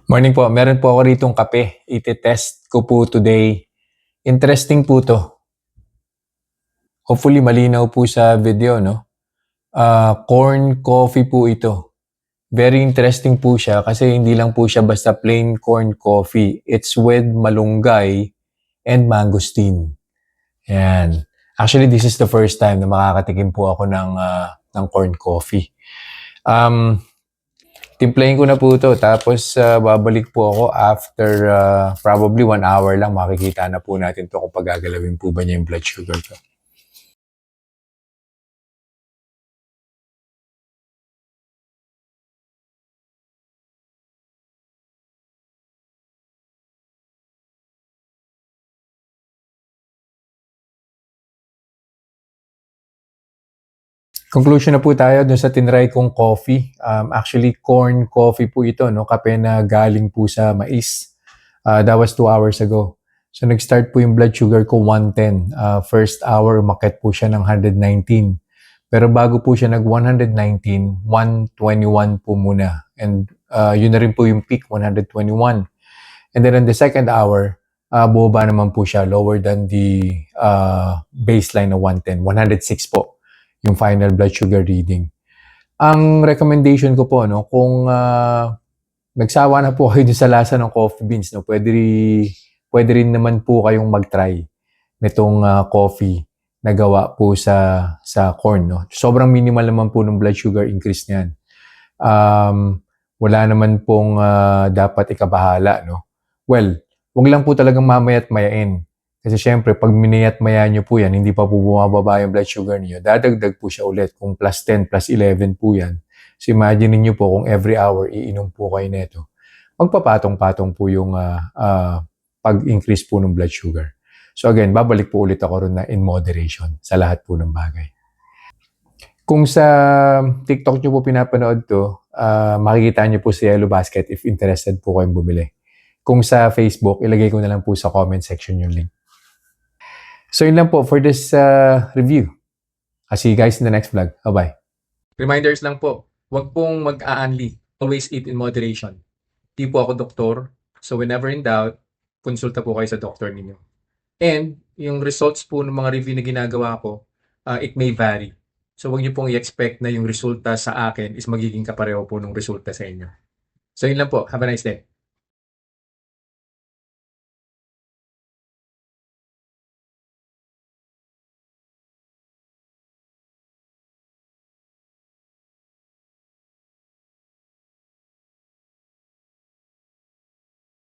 Morning po. Meron po ako ritong kape. Iti-test ko po today. Interesting po to. Hopefully malinaw po sa video, no? Corn coffee po ito. Very interesting po siya kasi hindi lang po siya basta plain corn coffee. It's with malunggay and mangosteen. Yan. Actually, this is the first time na makakatikim po ako ng corn coffee. Timplahin ko na po ito. Tapos babalik po ako after probably 1 hour lang. Makikita na po natin ito kung pagagalawin po ba niya yung blood sugar ko. Conclusion na po tayo dun sa tinry kong coffee. Actually, corn coffee po ito, no? Kape na galing po sa mais. That was 2 hours ago. So, nag-start po yung blood sugar ko 110. First hour, umakyat po siya ng 119. Pero bago po siya nag-119, 121 po muna. And yun na rin po yung peak, 121. And then in the second hour, bumaba naman po siya, lower than the baseline na 110. 106 po yung final blood sugar reading. Ang recommendation ko po, no, kung nagsawa na po kayo sa lasa ng coffee beans, no, pwede rin naman po kayong mag-try nitong coffee na gawa po sa corn. No? Sobrang minimal naman po ng blood sugar increase niyan. Wala naman pong dapat ikabahala. No? Well, wag lang po talagang mamayat mayain. Kasi syempre, pag minayat maya nyo po yan, hindi pa po bumababa yung blood sugar niyo, dadagdag po siya ulit. Kung plus 10, plus 11 po yan. So imagine niyo po kung every hour iinom po kayo nito. Magpapatong-patong po yung pag-increase po ng blood sugar. So again, babalik po ulit ako ron na in moderation sa lahat po ng bagay. Kung sa TikTok nyo po pinapanood to, makikita nyo po sa Yellow Basket if interested po kayong bumili. Kung sa Facebook, ilagay ko na lang po sa comment section yung link. So yun lang po for this review. I'll see you guys in the next vlog. Bye-bye. Reminders lang po, huwag pong mag-aanli. Always eat in moderation. Di po ako doktor, so whenever in doubt, konsulta po kayo sa doktor ninyo. And yung results po ng mga review na ginagawa ko, it may vary. So huwag niyo pong i-expect na yung resulta sa akin is magiging kapareho po ng resulta sa inyo. So yun lang po. Have a nice day.